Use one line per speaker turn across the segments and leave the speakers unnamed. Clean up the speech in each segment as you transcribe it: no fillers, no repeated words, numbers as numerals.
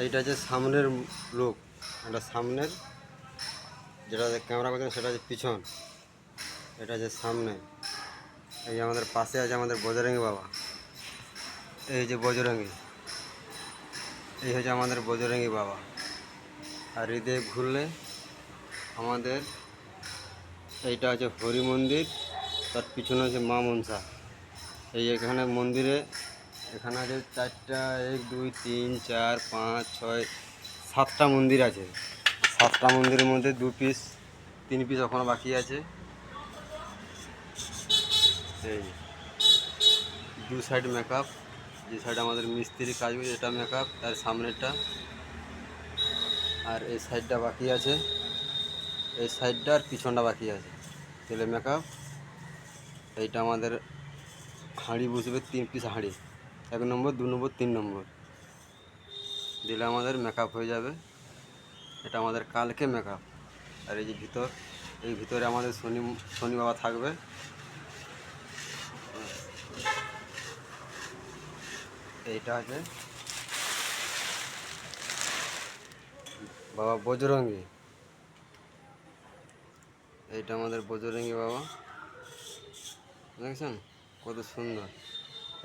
এইটা যে সামনের লোক, এটা সামনের, যেটা ক্যামেরা করছেন সেটা যে পিছন, এটা যে সামনে। এই আমাদের পাশে আছে আমাদের বজরঙ্গী বাবা। এই যে বজরঙ্গী, এই হচ্ছে আমাদের বজরঙ্গী বাবা। আর এদিকে ঘুরলে আমাদের এইটা হচ্ছে হরি মন্দির, তার পিছনে হচ্ছে মা মনসা। এই এখানে মন্দিরে এখানে আছে 4টা, 1 2 3 4 5 6 7টা মন্দির আছে। 7টা মন্দিরের মধ্যে 2 পিস 3 পিস এখনো বাকি আছে। এই 2 সাইড মেকআপ, যে সাইড আমাদের মিস্ত্রি কাজ করছে এটা মেকআপ, তার সামনেরটা। আর এই সাইডটা বাকি আছে, এই সাইডটা আর পিছনটা বাকি আছে, তেলে মেকআপ। এইটা আমাদের হাঁড়ি বসবে, 3 পিস হাঁড়ি, 1 নম্বর 2 নম্বর 3 নম্বর দিলে আমাদের মেকআপ হয়ে যাবে। এটা আমাদের কালকে মেকআপ। আর এই যে ভিতর, এই ভিতরে আমাদের শনি বাবা থাকবে। এইটা আছে বাবা বজরঙ্গী, এইটা আমাদের বজরঙ্গী বাবা, দেখছেন কত সুন্দর।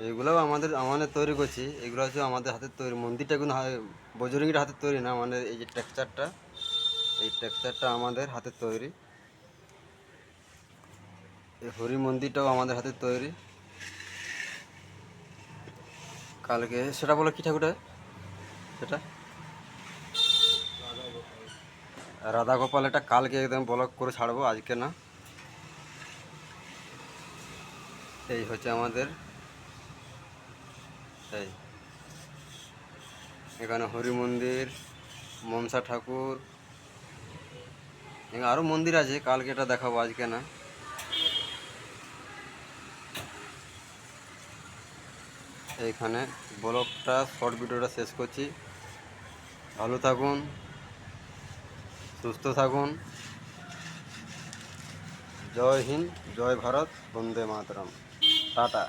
এইগুলোও আমাদের তৈরি করছি, এগুলো হচ্ছে আমাদের হাতের তৈরি। মন্দিরটা কিন্তু বজরঙ্গীর হাতের তৈরি না, মানে এই যে টেক্সচারটা, এই টেক্সচারটা আমাদের হাতের তৈরি। এই হরি মন্দিরটাও আমাদের হাতের তৈরি। কালকে সেটা বলো, কী ঠাকুরটা সেটা? রাধা গোপাল। এটা কালকে একদম ব্লগ করে ছাড়বো, আজকে না। এই হচ্ছে আমাদের, এই এখানে হরি মন্দির, মনসা ঠাকুর, এখানে আরও মন্দির আছে, কালকে এটা দেখাবো, আজকে না। এইখানে ব্লগটা, শর্ট ভিডিওটা শেষ করছি। ভালো থাকুন, সুস্থ থাকুন। জয় হিন্দ, জয় ভারত, বন্দে মাতরম, টাটা।